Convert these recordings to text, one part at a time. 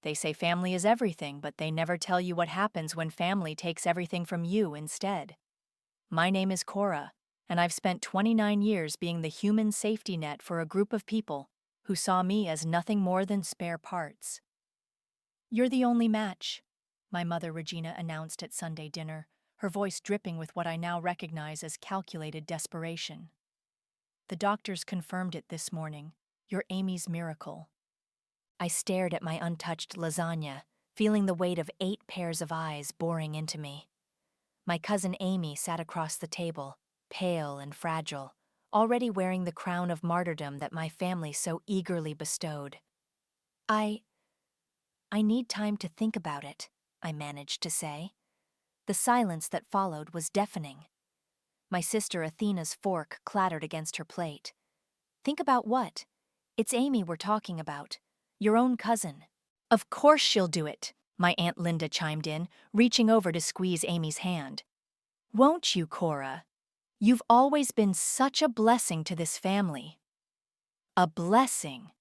They say family is everything, but they never tell you what happens when family takes everything from you instead. My name is Cora, and I've spent 29 years being the human safety net for a group of people who saw me as nothing more than spare parts. "You're the only match," my mother Regina announced at Sunday dinner, her voice dripping with what I now recognize as calculated desperation. "The doctors confirmed it this morning. You're Amy's miracle." I stared at my untouched lasagna, feeling the weight of 8 pairs of eyes boring into me. My cousin Amy sat across the table, pale and fragile, already wearing the crown of martyrdom that my family so eagerly bestowed. I need time to think about it," I managed to say. The silence that followed was deafening. My sister Athena's fork clattered against her plate. "Think about what? It's Amy we're talking about. Your own cousin." "Of course she'll do it," my Aunt Linda chimed in, reaching over to squeeze Amy's hand. "Won't you, Cora? You've always been such a blessing to this family." A blessing.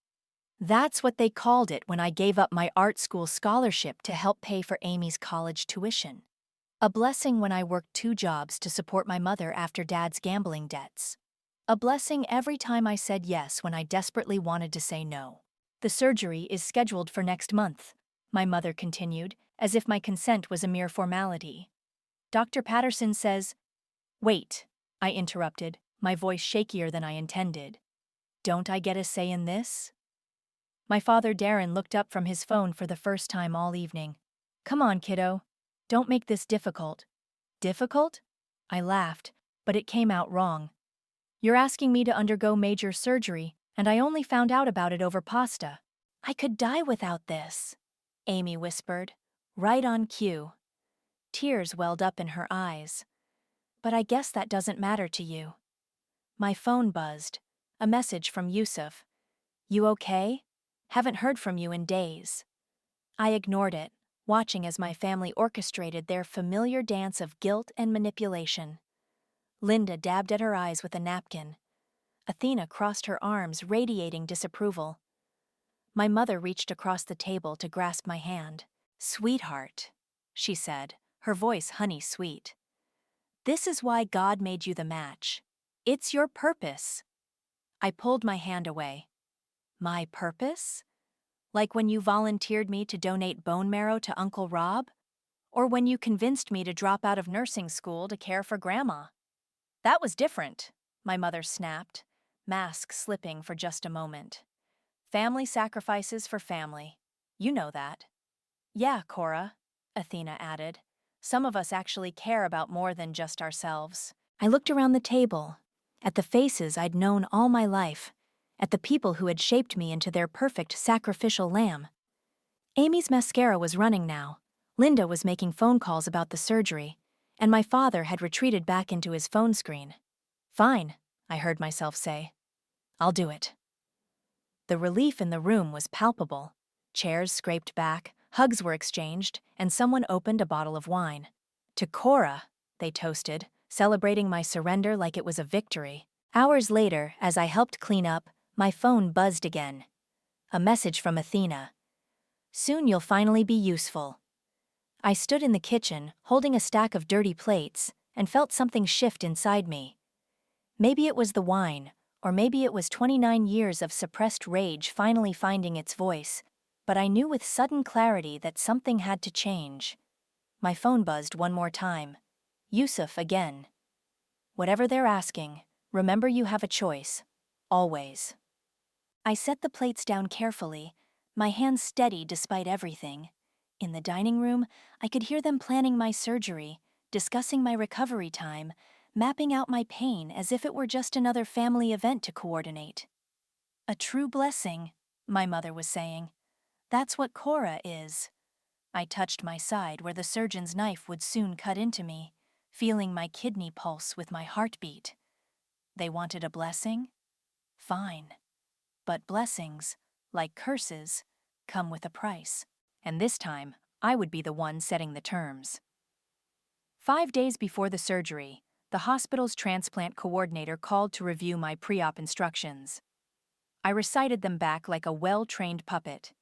That's what they called it when I gave up my art school scholarship to help pay for Amy's college tuition. A blessing when I worked 2 jobs to support my mother after Dad's gambling debts. A blessing every time I said yes when I desperately wanted to say no. "The surgery is scheduled for next month," my mother continued, as if my consent was a mere formality. "Dr. Patterson says—" "Wait," I interrupted, my voice shakier than I intended. "Don't I get a say in this?" My father Darren looked up from his phone for the first time all evening. "Come on, kiddo. Don't make this difficult." "Difficult?" I laughed, but it came out wrong. "You're asking me to undergo major surgery, and I only found out about it over pasta." "I could die without this," Amy whispered, right on cue. Tears welled up in her eyes. "But I guess that doesn't matter to you." My phone buzzed. A message from Yusuf. "You okay? Haven't heard from you in days." I ignored it, watching as my family orchestrated their familiar dance of guilt and manipulation. Linda dabbed at her eyes with a napkin. Athena crossed her arms, radiating disapproval. My mother reached across the table to grasp my hand. "Sweetheart," she said, her voice honey-sweet. "This is why God made you the match. It's your purpose." I pulled my hand away. "My purpose? Like when you volunteered me to donate bone marrow to Uncle Rob? Or when you convinced me to drop out of nursing school to care for Grandma?" "That was different," my mother snapped, mask slipping for just a moment. "Family sacrifices for family. You know that." "Yeah, Cora," Athena added. "Some of us actually care about more than just ourselves." I looked around the table, at the faces I'd known all my life, at the people who had shaped me into their perfect sacrificial lamb. Amy's mascara was running now, Linda was making phone calls about the surgery, and my father had retreated back into his phone screen. "Fine," I heard myself say. "I'll do it." The relief in the room was palpable. Chairs scraped back, hugs were exchanged, and someone opened a bottle of wine. "To Cora," they toasted, celebrating my surrender like it was a victory. Hours later, as I helped clean up, my phone buzzed again. A message from Athena. "Soon you'll finally be useful." I stood in the kitchen, holding a stack of dirty plates, and felt something shift inside me. Maybe it was the wine, or maybe it was 29 years of suppressed rage finally finding its voice, but I knew with sudden clarity that something had to change. My phone buzzed one more time. Yusuf again. "Whatever they're asking, remember you have a choice. Always." I set the plates down carefully, my hands steady despite everything. In the dining room, I could hear them planning my surgery, discussing my recovery time, mapping out my pain as if it were just another family event to coordinate. "A true blessing," my mother was saying. "That's what Cora is." I touched my side where the surgeon's knife would soon cut into me, feeling my kidney pulse with my heartbeat. They wanted a blessing? Fine. But blessings, like curses, come with a price. And this time, I would be the one setting the terms. 5 days before the surgery, the hospital's transplant coordinator called to review my pre-op instructions. I recited them back like a well-trained puppet.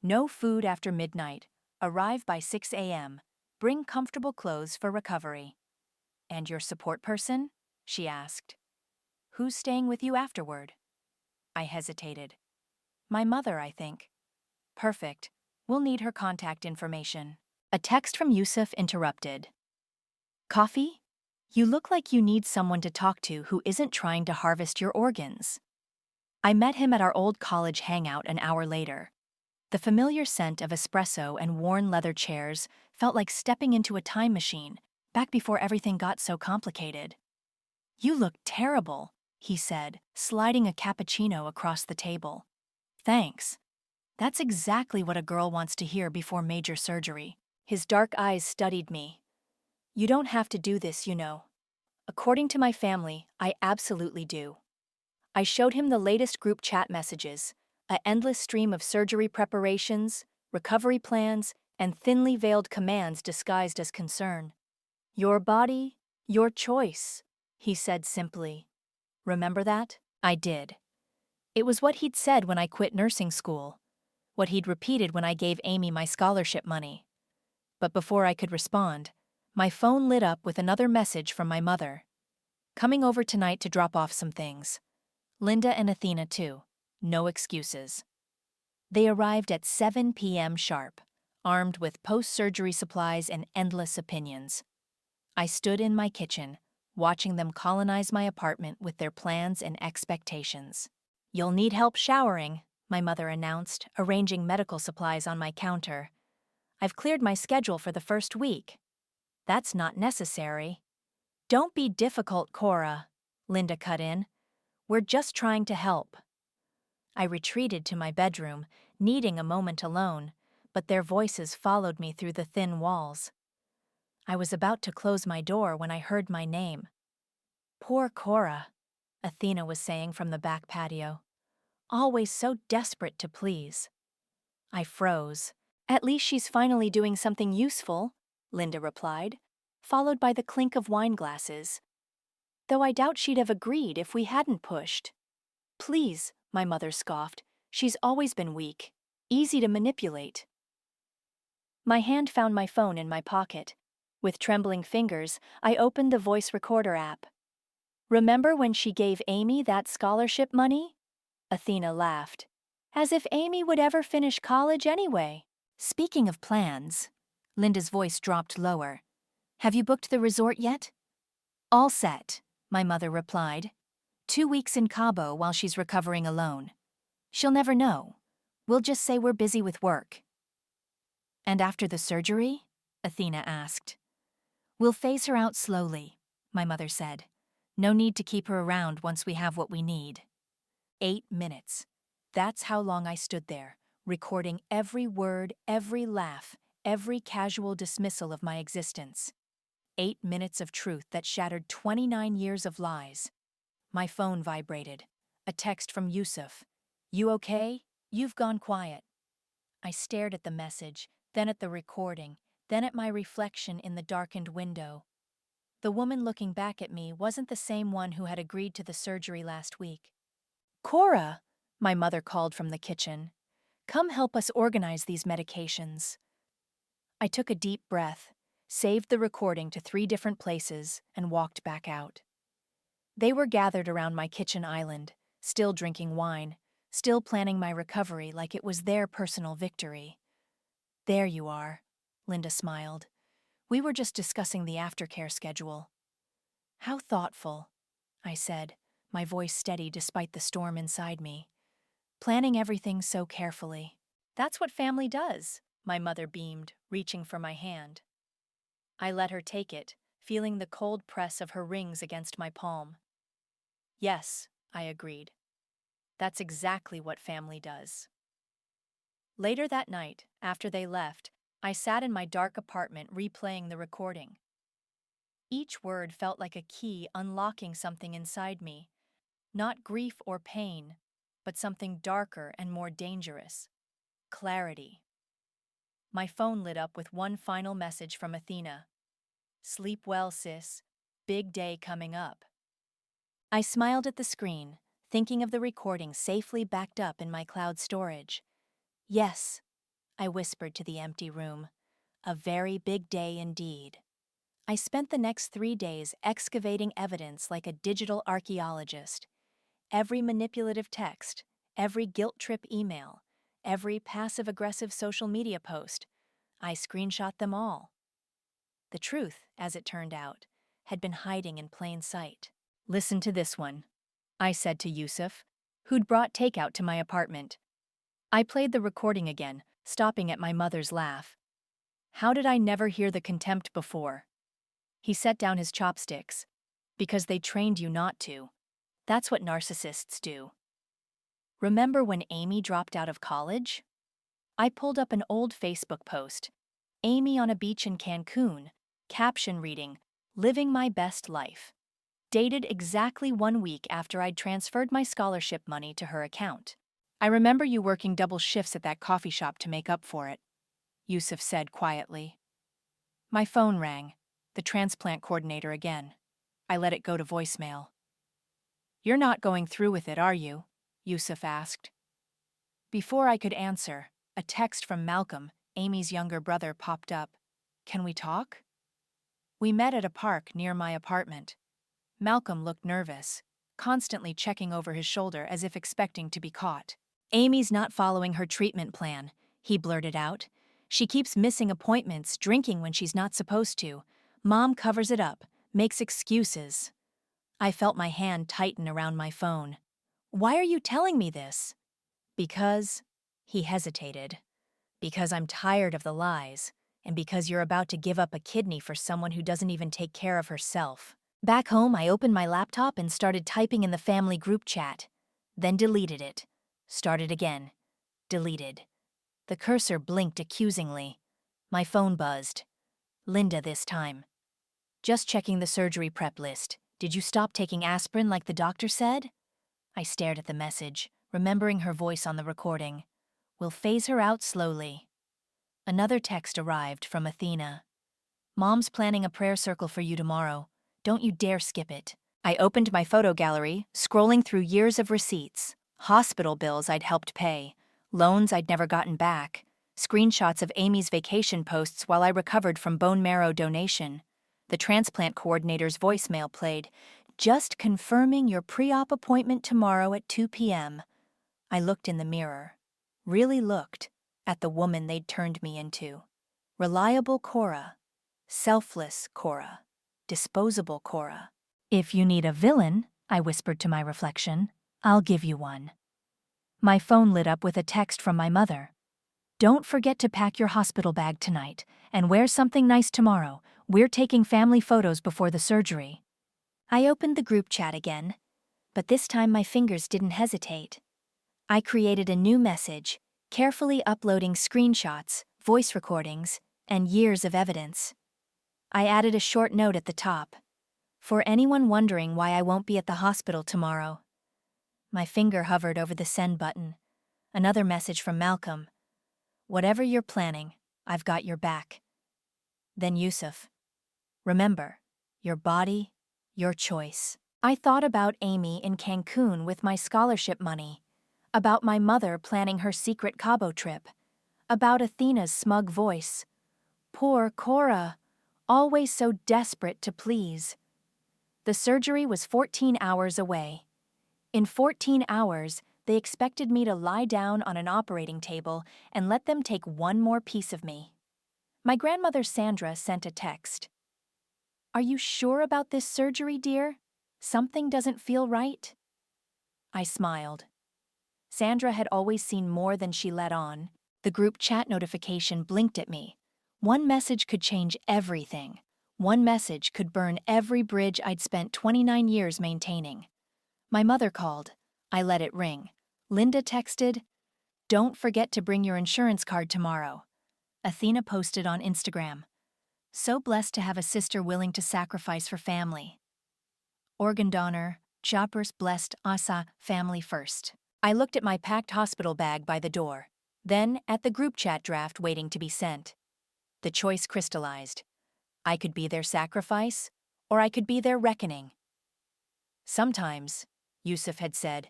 No food after midnight. Arrive by 6 a.m. Bring comfortable clothes for recovery. And your support person? She asked. Who's staying with you afterward? I hesitated. My mother, I think. Perfect. We'll need her contact information. A text from Yusuf interrupted. Coffee? You look like you need someone to talk to who isn't trying to harvest your organs. I met him at our old college hangout an hour later. The familiar scent of espresso and worn leather chairs felt like stepping into a time machine, back before everything got so complicated. You look terrible, he said, sliding a cappuccino across the table. Thanks. That's exactly what a girl wants to hear before major surgery. His dark eyes studied me. You don't have to do this, you know. According to my family, I absolutely do. I showed him the latest group chat messages, an endless stream of surgery preparations, recovery plans, and thinly veiled commands disguised as concern. Your body, your choice, he said simply. Remember that? I did. It was what he'd said when I quit nursing school, what he'd repeated when I gave Amy my scholarship money. But before I could respond, my phone lit up with another message from my mother. Coming over tonight to drop off some things. Linda and Athena, too. No excuses. They arrived at 7 p.m. sharp, armed with post-surgery supplies and endless opinions. I stood in my kitchen, watching them colonize my apartment with their plans and expectations. You'll need help showering, my mother announced, arranging medical supplies on my counter. I've cleared my schedule for the first week. That's not necessary. Don't be difficult, Cora, Linda cut in. We're just trying to help. I retreated to my bedroom, needing a moment alone, but their voices followed me through the thin walls. I was about to close my door when I heard my name. Poor Cora, Athena was saying from the back patio. Always so desperate to please. I froze. At least she's finally doing something useful, Linda replied, followed by the clink of wine glasses. Though I doubt she'd have agreed if we hadn't pushed. Please, my mother scoffed. She's always been weak. Easy to manipulate. My hand found my phone in my pocket. With trembling fingers, I opened the voice recorder app. Remember when she gave Amy that scholarship money? Athena laughed. As if Amy would ever finish college anyway. Speaking of plans, Linda's voice dropped lower. Have you booked the resort yet? All set, my mother replied. 2 weeks in Cabo while she's recovering alone. She'll never know. We'll just say we're busy with work. And after the surgery? Athena asked. We'll phase her out slowly, my mother said. No need to keep her around once we have what we need. 8 minutes. That's how long I stood there, recording every word, every laugh, every casual dismissal of my existence. 8 minutes of truth that shattered 29 years of lies. My phone vibrated. A text from Yusuf. You okay? You've gone quiet. I stared at the message, then at the recording, then at my reflection in the darkened window. The woman looking back at me wasn't the same one who had agreed to the surgery last week. Cora, my mother called from the kitchen. Come help us organize these medications. I took a deep breath, saved the recording to 3 different places, and walked back out. They were gathered around my kitchen island, still drinking wine, still planning my recovery like it was their personal victory. There you are, Linda smiled. We were just discussing the aftercare schedule. How thoughtful, I said, my voice steady despite the storm inside me. Planning everything so carefully. That's what family does, my mother beamed, reaching for my hand. I let her take it, feeling the cold press of her rings against my palm. Yes, I agreed. That's exactly what family does. Later that night, after they left, I sat in my dark apartment replaying the recording. Each word felt like a key unlocking something inside me. Not grief or pain, but something darker and more dangerous. Clarity. My phone lit up with one final message from Athena. Sleep well, sis. Big day coming up. I smiled at the screen, thinking of the recording safely backed up in my cloud storage. Yes, I whispered to the empty room. A very big day indeed. I spent the next 3 days excavating evidence like a digital archaeologist. Every manipulative text, every guilt trip email, every passive-aggressive social media post. I screenshot them all. The truth, as it turned out, had been hiding in plain sight. "Listen to this one," I said to Yusuf, who'd brought takeout to my apartment. I played the recording again, stopping at my mother's laugh. How did I never hear the contempt before? He set down his chopsticks. Because they trained you not to. That's what narcissists do. Remember when Amy dropped out of college? I pulled up an old Facebook post. Amy on a beach in Cancun, caption reading, "Living my best life." Dated exactly 1 week after I'd transferred my scholarship money to her account. "I remember you working double shifts at that coffee shop to make up for it," Yusuf said quietly. My phone rang, the transplant coordinator again. I let it go to voicemail. "You're not going through with it, are you?" Yusuf asked. Before I could answer, a text from Malcolm, Amy's younger brother, popped up. "Can we talk?" We met at a park near my apartment. Malcolm looked nervous, constantly checking over his shoulder as if expecting to be caught. "Amy's not following her treatment plan," he blurted out. "She keeps missing appointments, drinking when she's not supposed to. Mom covers it up, makes excuses." I felt my hand tighten around my phone. "Why are you telling me this?" "Because," he hesitated, "because I'm tired of the lies, and because you're about to give up a kidney for someone who doesn't even take care of herself." Back home, I opened my laptop and started typing in the family group chat, then deleted it. Started again. Deleted. The cursor blinked accusingly. My phone buzzed. Linda this time. "Just checking the surgery prep list. Did you stop taking aspirin like the doctor said?" I stared at the message, remembering her voice on the recording. "We'll phase her out slowly." Another text arrived from Athena. "Mom's planning a prayer circle for you tomorrow. Don't you dare skip it." I opened my photo gallery, scrolling through years of receipts, hospital bills I'd helped pay, loans I'd never gotten back, screenshots of Amy's vacation posts while I recovered from bone marrow donation. The transplant coordinator's voicemail played. "Just confirming your pre-op appointment tomorrow at 2 p.m. I looked in the mirror. Really looked at the woman they'd turned me into. Reliable Cora. Selfless Cora. Disposable Cora. "If you need a villain," I whispered to my reflection, "I'll give you one." My phone lit up with a text from my mother. "Don't forget to pack your hospital bag tonight, and wear something nice tomorrow. We're taking family photos before the surgery." I opened the group chat again, but this time my fingers didn't hesitate. I created a new message, carefully uploading screenshots, voice recordings, and years of evidence. I added a short note at the top. "For anyone wondering why I won't be at the hospital tomorrow." My finger hovered over the send button. Another message from Malcolm. "Whatever you're planning, I've got your back." Then Yusuf. "Remember, your body, your choice." I thought about Amy in Cancun with my scholarship money, about my mother planning her secret Cabo trip, about Athena's smug voice. Poor Cora, always so desperate to please. The surgery was 14 hours away. In 14 hours, they expected me to lie down on an operating table and let them take one more piece of me. My grandmother Sandra sent a text. "Are you sure about this surgery, dear? Something doesn't feel right?" I smiled. Sandra had always seen more than she let on. The group chat notification blinked at me. One message could change everything. One message could burn every bridge I'd spent 29 years maintaining. My mother called. I let it ring. Linda texted, "Don't forget to bring your insurance card tomorrow." Athena posted on Instagram, "So blessed to have a sister willing to sacrifice for family." Organ donor, Joppers blessed Asa, family first. I looked at my packed hospital bag by the door, then at the group chat draft waiting to be sent. The choice crystallized. I could be their sacrifice, or I could be their reckoning. "Sometimes," Yusuf had said,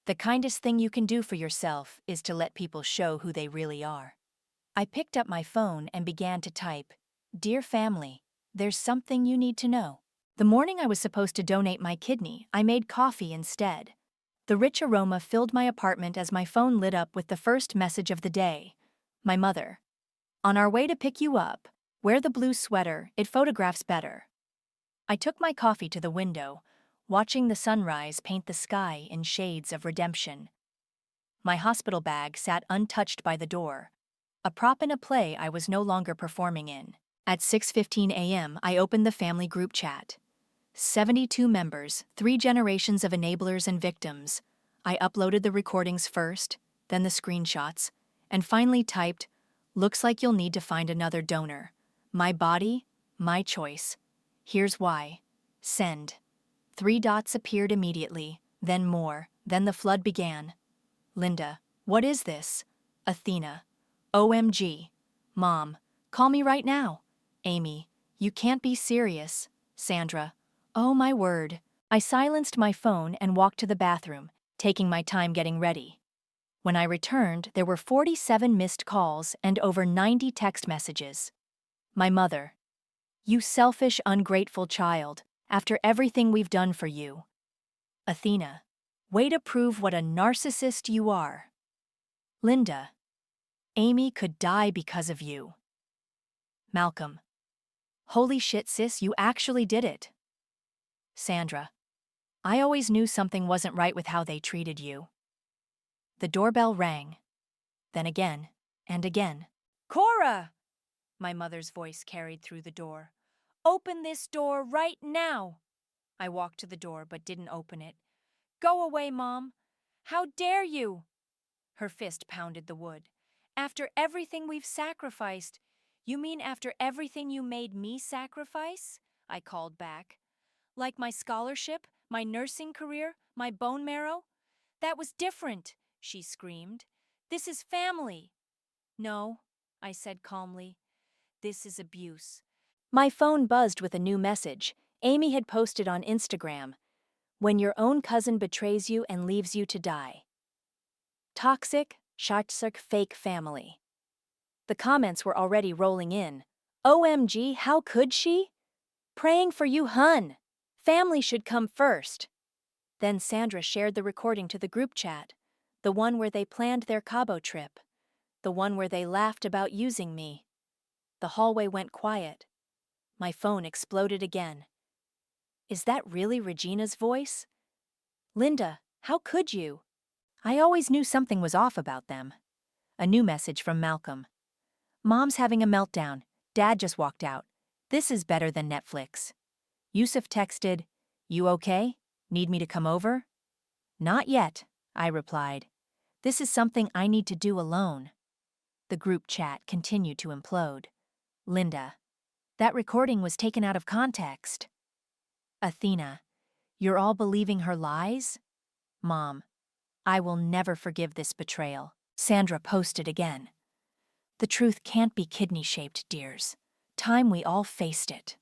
"the kindest thing you can do for yourself is to let people show who they really are." I picked up my phone and began to type, "Dear family, there's something you need to know." The morning I was supposed to donate my kidney, I made coffee instead. The rich aroma filled my apartment as my phone lit up with the first message of the day. My mother. "On our way to pick you up. Wear the blue sweater, it photographs better." I took my coffee to the window, watching the sunrise paint the sky in shades of redemption. My hospital bag sat untouched by the door, a prop in a play I was no longer performing in. At 6:15 a.m., I opened the family group chat. 72 members, 3 generations of enablers and victims. I uploaded the recordings first, then the screenshots, and finally typed, "Looks like you'll need to find another donor. My body, my choice. Here's why. Send." 3 dots appeared immediately, then more, then the flood began. "Linda, what is this?" Athena. "OMG. Mom, call me right now." Amy. "You can't be serious." Sandra. "Oh my word." I silenced my phone and walked to the bathroom, taking my time getting ready. When I returned, there were 47 missed calls and over 90 text messages. My mother. "You selfish, ungrateful child, after everything we've done for you." Athena. "Way to prove what a narcissist you are." Linda. "Amy could die because of you." Malcolm. "Holy shit, sis, you actually did it." Sandra. "I always knew something wasn't right with how they treated you." The doorbell rang. Then again, and again. "Cora!" My mother's voice carried through the door. "Open this door right now!" I walked to the door but didn't open it. "Go away, Mom! How dare you!" Her fist pounded the wood. "After everything we've sacrificed." "You mean after everything you made me sacrifice?" I called back. "Like my scholarship, my nursing career, my bone marrow?" "That was different," she screamed. "This is family." "No," I said calmly. "This is abuse." My phone buzzed with a new message. Amy had posted on Instagram, "When your own cousin betrays you and leaves you to die. Toxic, fake family." The comments were already rolling in. "OMG, how could she? Praying for you, hun. Family should come first." Then Sandra shared the recording to the group chat, the one where they planned their Cabo trip, the one where they laughed about using me. The hallway went quiet. My phone exploded again. "Is that really Regina's voice?" "Linda, how could you?" I always knew something was off about them. A new message from Malcolm. "Mom's having a meltdown. Dad just walked out. This is better than Netflix." Yusuf texted, "You okay? Need me to come over?" "Not yet," I replied. "This is something I need to do alone." The group chat continued to implode. Linda. "That recording was taken out of context." Athena. "You're all believing her lies?" Mom. "I will never forgive this betrayal." Sandra posted again. "The truth can't be kidney-shaped, dears. Time we all faced it."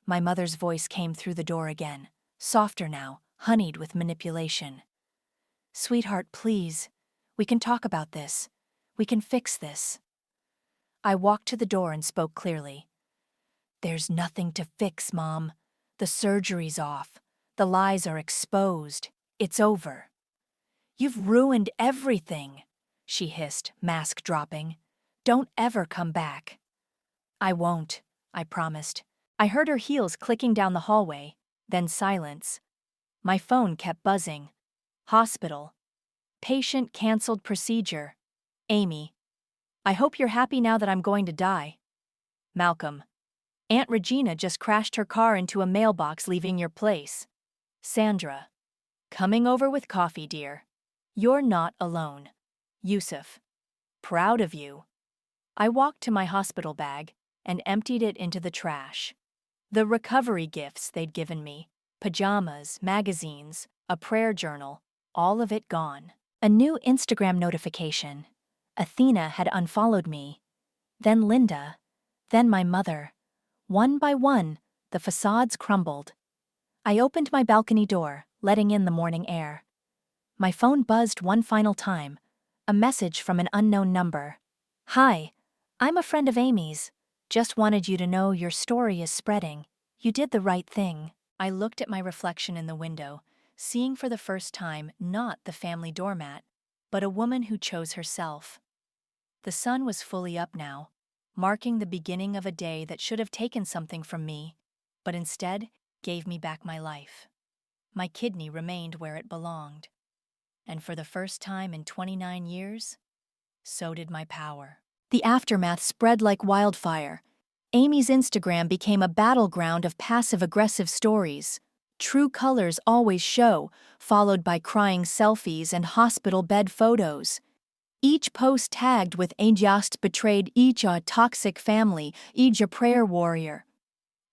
My mother's voice came through the door again, softer now, honeyed with manipulation. "Sweetheart, please. We can talk about this. We can fix this." I walked to the door and spoke clearly. "There's nothing to fix, Mom. The surgery's off. The lies are exposed. It's over." "You've ruined everything," she hissed, mask dropping. "Don't ever come back." "I won't," I promised. I heard her heels clicking down the hallway, then silence. My phone kept buzzing. Hospital. Patient canceled procedure. Amy. "I hope you're happy now that I'm going to die." Malcolm. "Aunt Regina just crashed her car into a mailbox leaving your place." Sandra. "Coming over with coffee, dear. You're not alone." Yusuf. "Proud of you." I walked to my hospital bag and emptied it into the trash. The recovery gifts they'd given me, pajamas, magazines, a prayer journal, all of it gone. A new Instagram notification. Athena had unfollowed me. Then Linda. Then my mother. One by one, the facades crumbled. I opened my balcony door, letting in the morning air. My phone buzzed one final time. A message from an unknown number. "Hi, I'm a friend of Amy's. Just wanted you to know your story is spreading. You did the right thing. I looked at my reflection in the window, seeing for the first time not the family doormat, but a woman who chose herself. The sun was fully up now, marking the beginning of a day that should have taken something from me, but instead gave me back my life. My kidney remained where it belonged. And for the first time in 29 years, so did my power. The aftermath spread like wildfire. Amy's Instagram became a battleground of passive-aggressive stories. True colors always show, followed by crying selfies and hospital bed photos. Each post tagged with "A just betrayed each a toxic family, each a prayer warrior."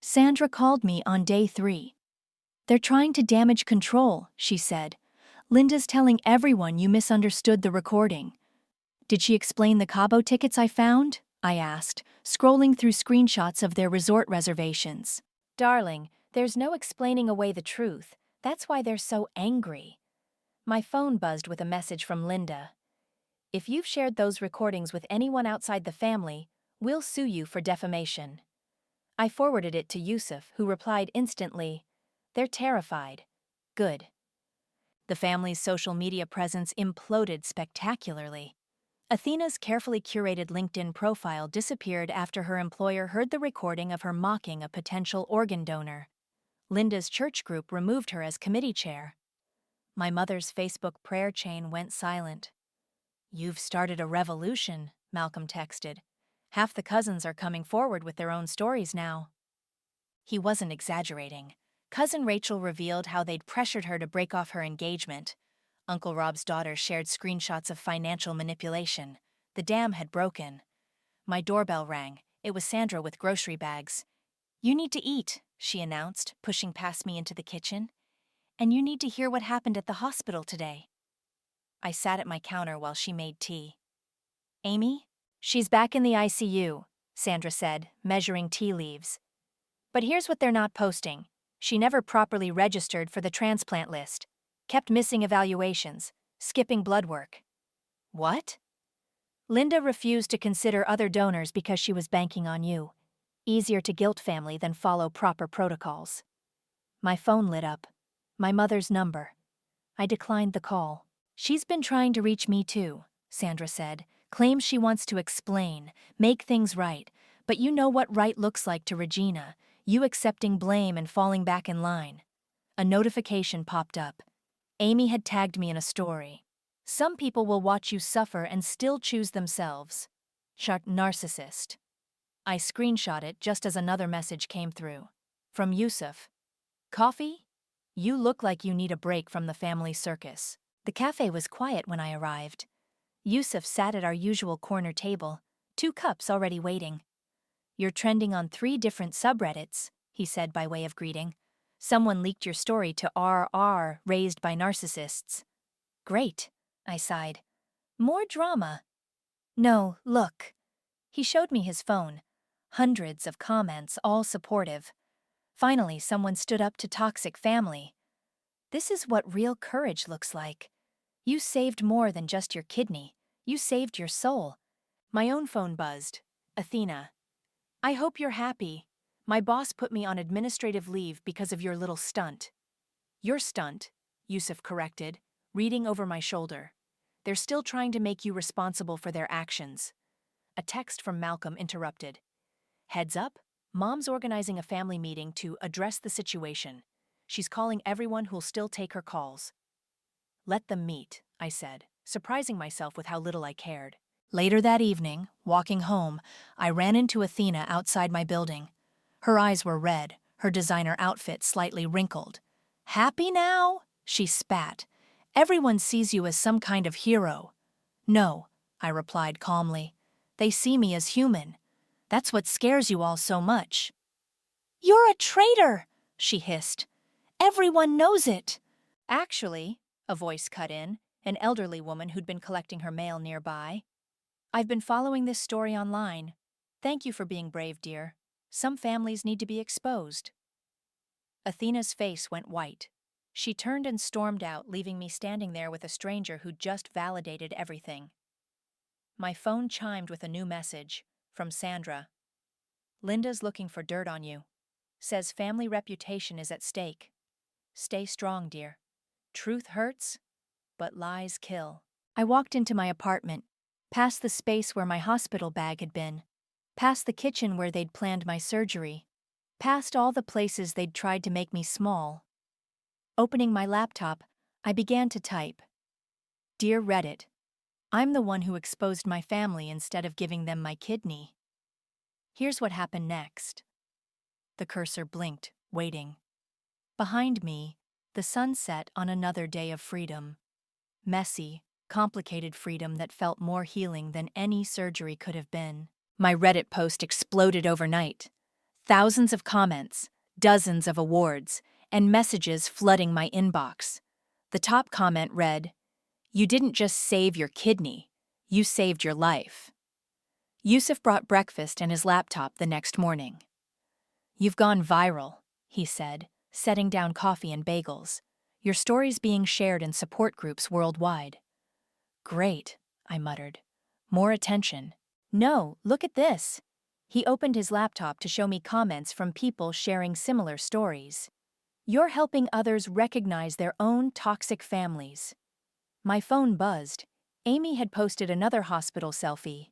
Sandra called me on day 3. "They're trying to damage control," she said. "Linda's telling everyone you misunderstood the recording." "Did she explain the Cabo tickets I found?" I asked, scrolling through screenshots of their resort reservations. "Darling, there's no explaining away the truth. That's why they're so angry." My phone buzzed with a message from Linda. "If you've shared those recordings with anyone outside the family, we'll sue you for defamation." I forwarded it to Yusuf, who replied instantly, "They're terrified." Good. The family's social media presence imploded spectacularly. Athena's carefully curated LinkedIn profile disappeared after her employer heard the recording of her mocking a potential organ donor. Linda's church group removed her as committee chair. My mother's Facebook prayer chain went silent. "You've started a revolution," Malcolm texted. "Half the cousins are coming forward with their own stories now." He wasn't exaggerating. Cousin Rachel revealed how they'd pressured her to break off her engagement. Uncle Rob's daughter shared screenshots of financial manipulation. The dam had broken. My doorbell rang. It was Sandra with grocery bags. "You need to eat," she announced, pushing past me into the kitchen. "And you need to hear what happened at the hospital today." I sat at my counter while she made tea. "Amy? She's back in the ICU," Sandra said, measuring tea leaves. "But here's what they're not posting. She never properly registered for the transplant list. Kept missing evaluations, skipping blood work." "What?" "Linda refused to consider other donors because she was banking on you. Easier to guilt family than follow proper protocols." My phone lit up. My mother's number. I declined the call. "She's been trying to reach me too," Sandra said. "Claims she wants to explain, make things right, but you know what right looks like to Regina, you accepting blame and falling back in line." A notification popped up. Amy had tagged me in a story. "Some people will watch you suffer and still choose themselves. Narcissist." I screenshot it just as another message came through. From Yusuf. "Coffee? You look like you need a break from the family circus." The cafe was quiet when I arrived. Yusuf sat at our usual corner table, 2 cups already waiting. "You're trending on 3 different subreddits," he said by way of greeting. "Someone leaked your story to RR, raised by narcissists." "Great," I sighed. "More drama." "No, look." He showed me his phone. Hundreds of comments, all supportive. Finally, someone stood up to toxic family. "This is what real courage looks like. You saved more than just your kidney. You saved your soul." My own phone buzzed. Athena. "I hope you're happy. My boss put me on administrative leave because of your little stunt." "Your stunt," Yusuf corrected, reading over my shoulder. "They're still trying to make you responsible for their actions." A text from Malcolm interrupted. "Heads up, Mom's organizing a family meeting to address the situation. She's calling everyone who'll still take her calls." "Let them meet," I said, surprising myself with how little I cared. Later that evening, walking home, I ran into Athena outside my building. Her eyes were red, her designer outfit slightly wrinkled. "Happy now?" she spat. "Everyone sees you as some kind of hero." "No," I replied calmly. "They see me as human. That's what scares you all so much." "You're a traitor," she hissed. "Everyone knows it." "Actually," a voice cut in, an elderly woman who'd been collecting her mail nearby. "I've been following this story online. Thank you for being brave, dear. Some families need to be exposed." Athena's face went white. She turned and stormed out, leaving me standing there with a stranger who'd just validated everything. My phone chimed with a new message. From Sandra. Linda's looking for dirt on you. Says family reputation is at stake. Stay strong, dear. Truth hurts, but lies kill. I walked into my apartment, past the space where my hospital bag had been, past the kitchen where they'd planned my surgery, past all the places they'd tried to make me small. Opening my laptop, I began to type. Dear Reddit, I'm the one who exposed my family instead of giving them my kidney. Here's what happened next. The cursor blinked, waiting. Behind me, the sun set on another day of freedom. Messy, complicated freedom that felt more healing than any surgery could have been. My Reddit post exploded overnight. Thousands of comments, dozens of awards, and messages flooding my inbox. The top comment read, "You didn't just save your kidney, you saved your life." Yusuf brought breakfast and his laptop the next morning. You've gone viral, he said, setting down coffee and bagels. Your story's being shared in support groups worldwide. Great, I muttered. More attention. No, look at this. He opened his laptop to show me comments from people sharing similar stories. You're helping others recognize their own toxic families. My phone buzzed. Amy had posted another hospital selfie.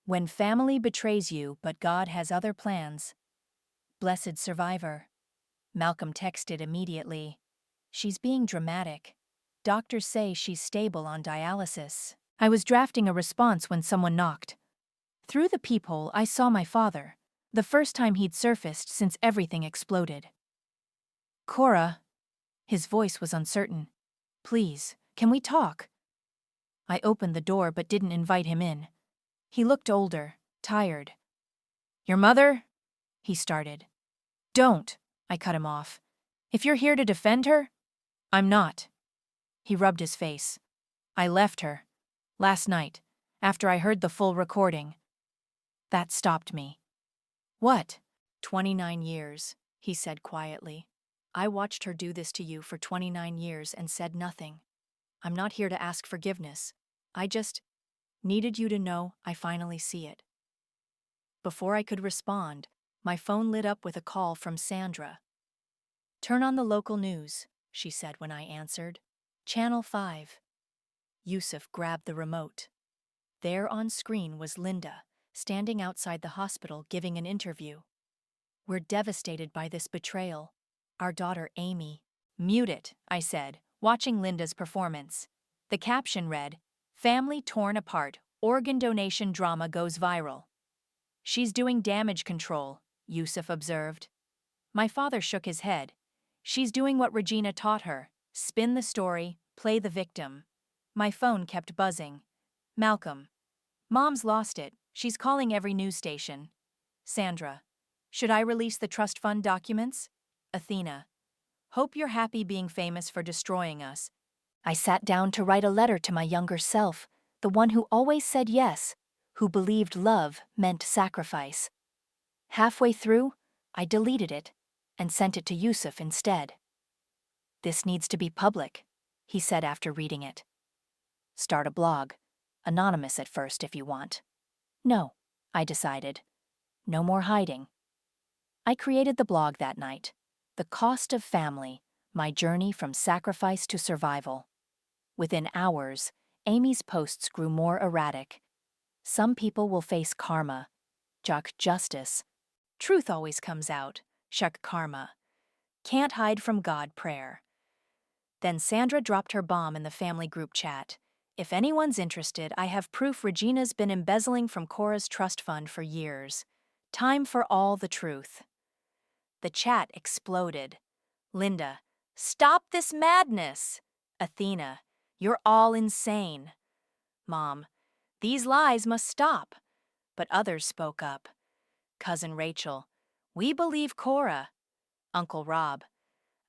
When family betrays you, but God has other plans. Blessed survivor. Malcolm texted immediately. She's being dramatic. Doctors say she's stable on dialysis. I was drafting a response when someone knocked. Through the peephole, I saw my father, the first time he'd surfaced since everything exploded. Cora. His voice was uncertain. Please, can we talk? I opened the door but didn't invite him in. He looked older, tired. Your mother? He started. Don't, I cut him off. If you're here to defend her, I'm not. He rubbed his face. I left her. Last night, after I heard the full recording. That stopped me. What? 29 years, he said quietly. I watched her do this to you for 29 years and said nothing. I'm not here to ask forgiveness. I just needed you to know I finally see it. Before I could respond, my phone lit up with a call from Sandra. Turn on the local news, she said when I answered. Channel 5. Yusuf grabbed the remote. There on screen was Linda, standing outside the hospital giving an interview. We're devastated by this betrayal. Our daughter Amy. Mute it, I said, watching Linda's performance. The caption read, Family torn apart, organ donation drama goes viral. She's doing damage control, Yusuf observed. My father shook his head. She's doing what Regina taught her. Spin the story, play the victim. My phone kept buzzing. Malcolm. Mom's lost it. She's calling every news station. Sandra. Should I release the trust fund documents? Athena. Hope you're happy being famous for destroying us. I sat down to write a letter to my younger self, the one who always said yes, who believed love meant sacrifice. Halfway through, I deleted it and sent it to Yusuf instead. This needs to be public, he said after reading it. Start a blog. Anonymous at first if you want. No, I decided. No more hiding. I created the blog that night. The Cost of Family, my journey from sacrifice to survival. Within hours, Amy's posts grew more erratic. Some people will face karma. Chuck justice. Truth always comes out. Chuck karma. Can't hide from God prayer. Then Sandra dropped her bomb in the family group chat. If anyone's interested, I have proof Regina's been embezzling from Cora's trust fund for years. Time for all the truth. The chat exploded. Linda, stop this madness! Athena, you're all insane. Mom, these lies must stop. But others spoke up. Cousin Rachel, we believe Cora. Uncle Rob,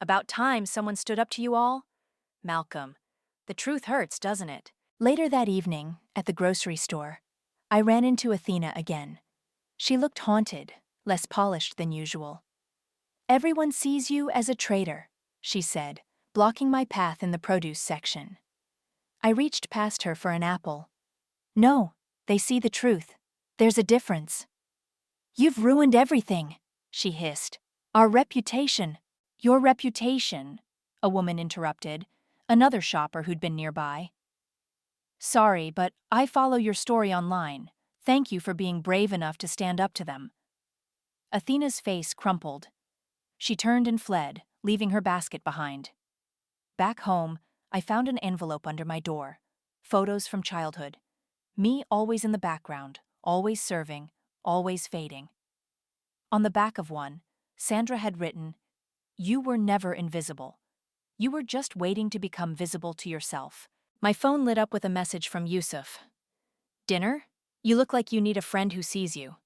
about time someone stood up to you all. Malcolm, the truth hurts, doesn't it? Later that evening, at the grocery store, I ran into Athena again. She looked haunted, less polished than usual. Everyone sees you as a traitor, she said, blocking my path in the produce section. I reached past her for an apple. No, they see the truth. There's a difference. "You've ruined everything," she hissed. "Our reputation." "Your reputation," a woman interrupted, another shopper who'd been nearby. "Sorry, but I follow your story online. Thank you for being brave enough to stand up to them." Athena's face crumpled. She turned and fled, leaving her basket behind. Back home, I found an envelope under my door. Photos from childhood. Me always in the background, always serving, always fading. On the back of one, Sandra had written, "You were never invisible. You were just waiting to become visible to yourself." My phone lit up with a message from Yusuf. "Dinner? You look like you need a friend who sees you."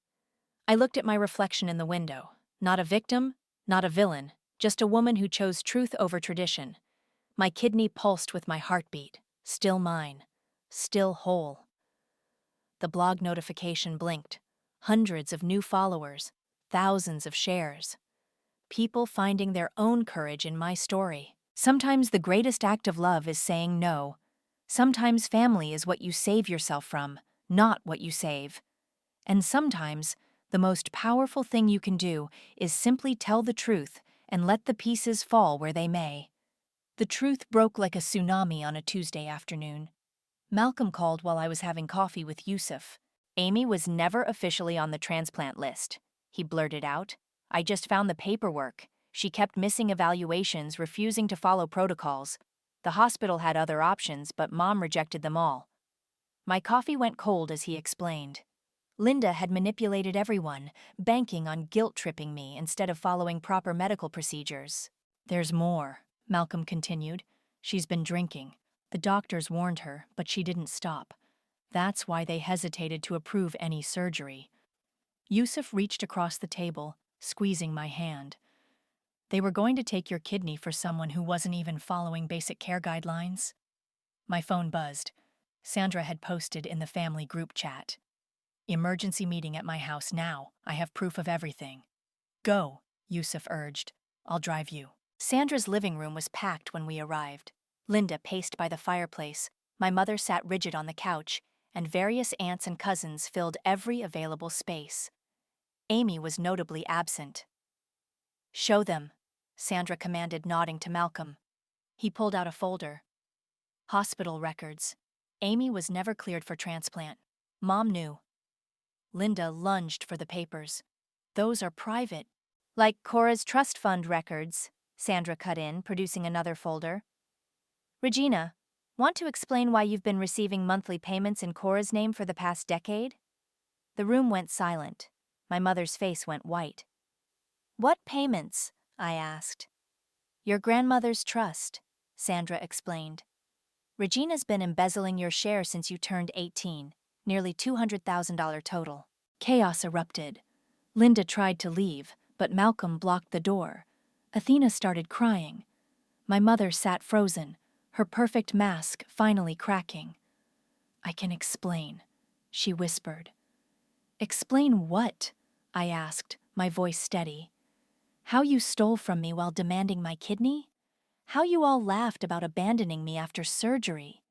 I looked at my reflection in the window. Not a victim, not a villain, just a woman who chose truth over tradition. My kidney pulsed with my heartbeat. Still mine. Still whole. The blog notification blinked. Hundreds of new followers. Thousands of shares. People finding their own courage in my story. Sometimes the greatest act of love is saying no. Sometimes family is what you save yourself from, not what you save. And sometimes, the most powerful thing you can do is simply tell the truth and let the pieces fall where they may. The truth broke like a tsunami on a Tuesday afternoon. Malcolm called while I was having coffee with Yusuf. "Amy was never officially on the transplant list," he blurted out. "I just found the paperwork. She kept missing evaluations, refusing to follow protocols. The hospital had other options, but Mom rejected them all." My coffee went cold as he explained. Linda had manipulated everyone, banking on guilt-tripping me instead of following proper medical procedures. "There's more," Malcolm continued. "She's been drinking. The doctors warned her, but she didn't stop. That's why they hesitated to approve any surgery." Yusuf reached across the table, squeezing my hand. "They were going to take your kidney for someone who wasn't even following basic care guidelines." My phone buzzed. Sandra had posted in the family group chat. "Emergency meeting at my house now. I have proof of everything." "Go," Yusuf urged. "I'll drive you." Sandra's living room was packed when we arrived. Linda paced by the fireplace, my mother sat rigid on the couch, and various aunts and cousins filled every available space. Amy was notably absent. "Show them," Sandra commanded, nodding to Malcolm. He pulled out a folder. Hospital records. Amy was never cleared for transplant. Mom knew. Linda lunged for the papers. "Those are private." "Like Cora's trust fund records," Sandra cut in, producing another folder. "Regina, want to explain why you've been receiving monthly payments in Cora's name for the past decade?" The room went silent. My mother's face went white. "What payments?" I asked. "Your grandmother's trust," Sandra explained. "Regina's been embezzling your share since you turned 18, nearly $200,000 total." Chaos erupted. Linda tried to leave, but Malcolm blocked the door. Athena started crying. My mother sat frozen, her perfect mask finally cracking. "I can explain," she whispered. "Explain what?" I asked, my voice steady. "How you stole from me while demanding my kidney? How you all laughed about abandoning me after surgery?"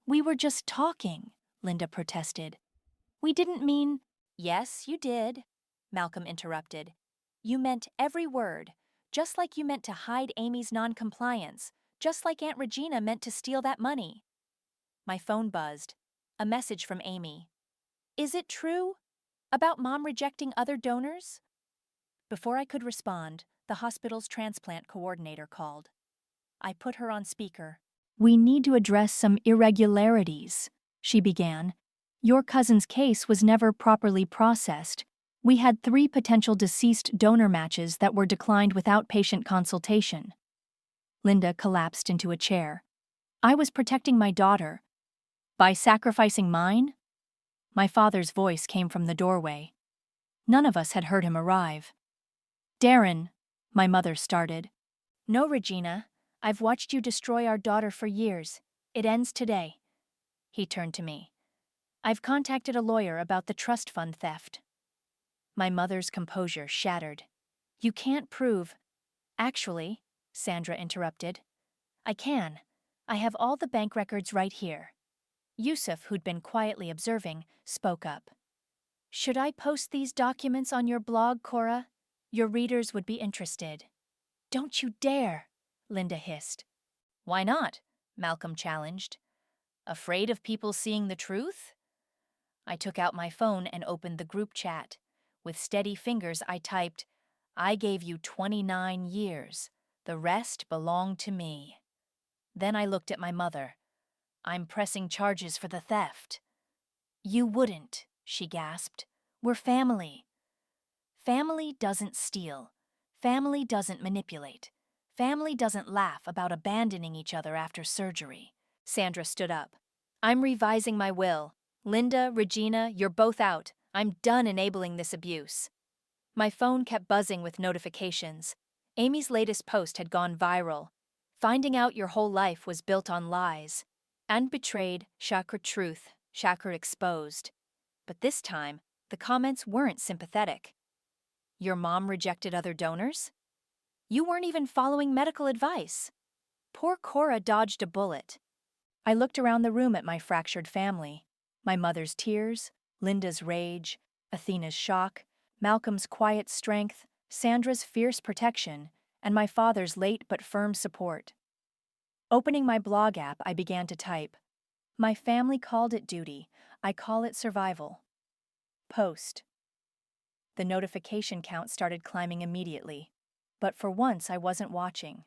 "We were just talking," Linda protested. "We didn't mean—" "Yes, you did," Malcolm interrupted. "You meant every word, just like you meant to hide Amy's non-compliance, just like Aunt Regina meant to steal that money." My phone buzzed. A message from Amy. "Is it true? About Mom rejecting other donors?" Before I could respond, the hospital's transplant coordinator called. I put her on speaker. "We need to address some irregularities," she began. "Your cousin's case was never properly processed. We had 3 potential deceased donor matches that were declined without patient consultation." Linda collapsed into a chair. "I was protecting my daughter. By sacrificing mine?" My father's voice came from the doorway. None of us had heard him arrive. "Darren," my mother started. "No, Regina. I've watched you destroy our daughter for years. It ends today." He turned to me. "I've contacted a lawyer about the trust fund theft." My mother's composure shattered. "You can't prove—" "Actually," Sandra interrupted, "I can. I have all the bank records right here." Yusuf, who'd been quietly observing, spoke up. Should I post these documents on your blog, Cora? Your readers would be interested. Don't you dare, Linda hissed. Why not? Malcolm challenged. Afraid of people seeing the truth? I took out my phone and opened the group chat. With steady fingers, I typed, I gave you 29 years. The rest belonged to me. Then I looked at my mother. I'm pressing charges for the theft. You wouldn't, she gasped. We're family. Family doesn't steal. Family doesn't manipulate. Family doesn't laugh about abandoning each other after surgery. Sandra stood up. I'm revising my will. Linda, Regina, you're both out. I'm done enabling this abuse. My phone kept buzzing with notifications. Amy's latest post had gone viral. Finding out your whole life was built on lies. And betrayed, chakra truth, chakra exposed. But this time, the comments weren't sympathetic. Your mom rejected other donors? You weren't even following medical advice. Poor Cora dodged a bullet. I looked around the room at my fractured family. My mother's tears, Linda's rage, Athena's shock, Malcolm's quiet strength, Sandra's fierce protection, and my father's late but firm support. Opening my blog app, I began to type. My family called it duty. I call it survival. Post. The notification count started climbing immediately, but for once I wasn't watching.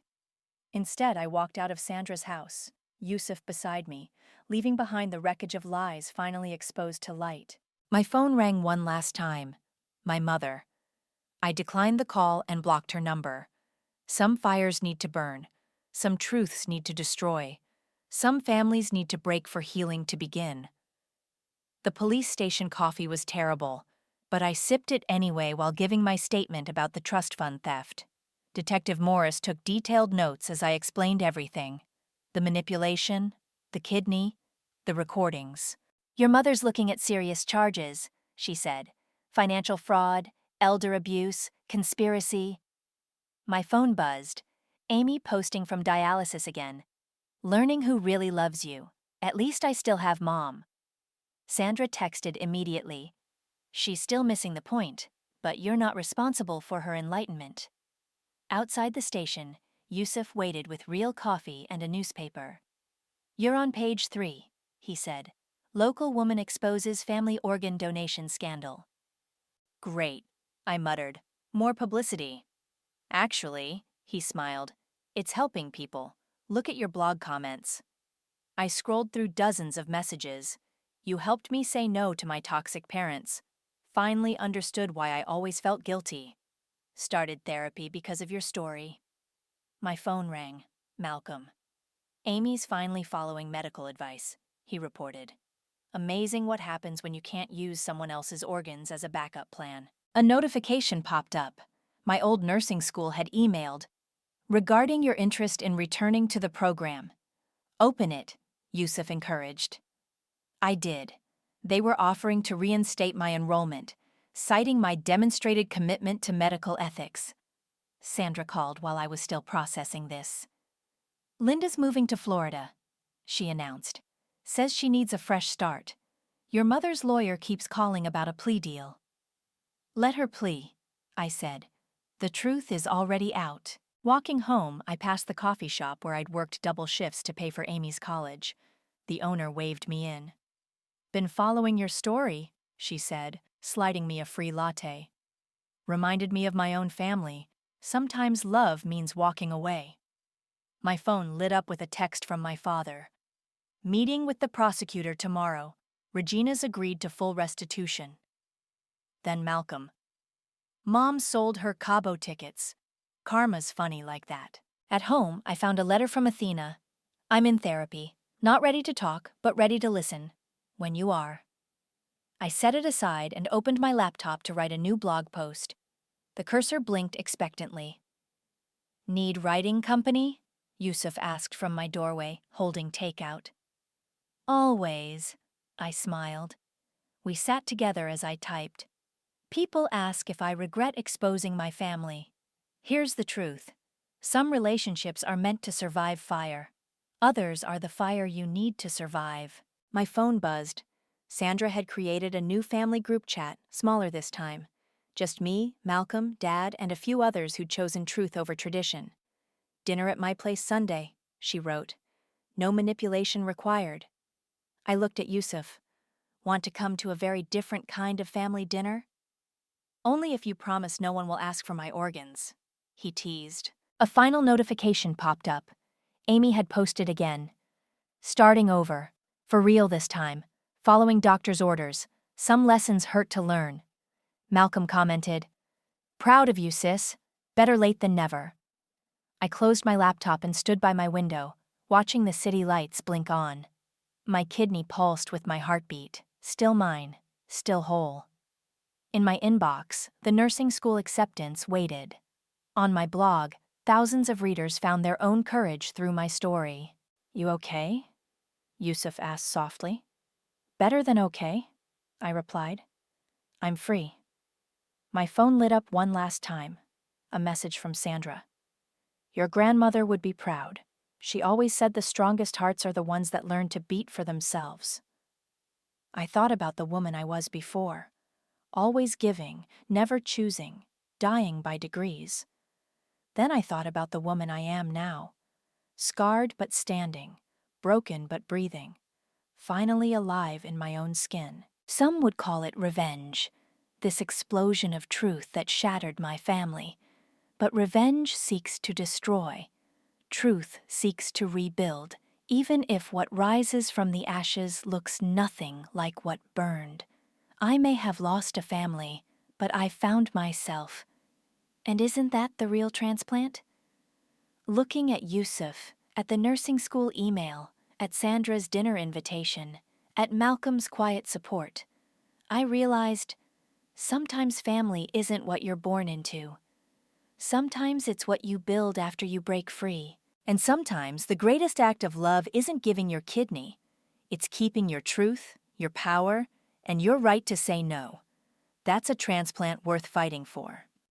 Instead, I walked out of Sandra's house, Yusuf beside me, leaving behind the wreckage of lies finally exposed to light. My phone rang one last time. My mother. I declined the call and blocked her number. Some fires need to burn. Some truths need to destroy. Some families need to break for healing to begin. The police station coffee was terrible, but I sipped it anyway while giving my statement about the trust fund theft. Detective Morris took detailed notes as I explained everything. The manipulation, the kidney, the recordings. Your mother's looking at serious charges, she said. Financial fraud, elder abuse, conspiracy. My phone buzzed. Amy posting from dialysis again. Learning who really loves you. At least I still have Mom. Sandra texted immediately. She's still missing the point, but you're not responsible for her enlightenment. Outside the station, Yusuf waited with real coffee and a newspaper. You're on page 3, he said. Local woman exposes family organ donation scandal. Great, I muttered. More publicity. Actually, he smiled, it's helping people. Look at your blog comments. I scrolled through dozens of messages. You helped me say no to my toxic parents. Finally understood why I always felt guilty. Started therapy because of your story. My phone rang. Malcolm. Amy's finally following medical advice, he reported. Amazing what happens when you can't use someone else's organs as a backup plan. A notification popped up. My old nursing school had emailed. Regarding your interest in returning to the program. Open it, Yusuf encouraged. I did. They were offering to reinstate my enrollment, citing my demonstrated commitment to medical ethics. Sandra called while I was still processing this. Linda's moving to Florida, she announced. Says she needs a fresh start. Your mother's lawyer keeps calling about a plea deal. Let her plea, I said. The truth is already out. Walking home, I passed the coffee shop where I'd worked double shifts to pay for Amy's college. The owner waved me in. Been following your story, she said, sliding me a free latte. Reminded me of my own family. Sometimes love means walking away. My phone lit up with a text from my father. Meeting with the prosecutor tomorrow. Regina's agreed to full restitution. Then Malcolm. Mom sold her Cabo tickets. Karma's funny like that. At home, I found a letter from Athena. I'm in therapy. Not ready to talk, but ready to listen. When you are. I set it aside and opened my laptop to write a new blog post. The cursor blinked expectantly. Need writing company? Yusuf asked from my doorway, holding takeout. Always, I smiled. We sat together as I typed. People ask if I regret exposing my family. Here's the truth. Some relationships are meant to survive fire. Others are the fire you need to survive. My phone buzzed. Sandra had created a new family group chat, smaller this time. Just me, Malcolm, Dad, and a few others who'd chosen truth over tradition. "Dinner at my place Sunday," she wrote. "No manipulation required." I looked at Yusuf. "Want to come to a very different kind of family dinner?" "Only if you promise no one will ask for my organs," he teased. A final notification popped up. Amy had posted again. "Starting over. For real this time. Following doctor's orders. Some lessons hurt to learn." Malcolm commented, "Proud of you, sis. Better late than never." I closed my laptop and stood by my window, watching the city lights blink on. My kidney pulsed with my heartbeat, still mine, still whole. In my inbox, the nursing school acceptance waited. On my blog, thousands of readers found their own courage through my story. "You okay?" Yusuf asked softly. "Better than okay," I replied. "I'm free." My phone lit up one last time. A message from Sandra. "Your grandmother would be proud. She always said the strongest hearts are the ones that learn to beat for themselves." I thought about the woman I was before. Always giving, never choosing, dying by degrees. Then I thought about the woman I am now. Scarred but standing, broken but breathing, finally alive in my own skin. Some would call it revenge, this explosion of truth that shattered my family. But revenge seeks to destroy. Truth seeks to rebuild, even if what rises from the ashes looks nothing like what burned. I may have lost a family, but I found myself. And isn't that the real transplant? Looking at Yusuf, at the nursing school email, at Sandra's dinner invitation, at Malcolm's quiet support, I realized sometimes family isn't what you're born into. Sometimes it's what you build after you break free. And sometimes the greatest act of love isn't giving your kidney. It's keeping your truth, your power, and your right to say no. That's a transplant worth fighting for.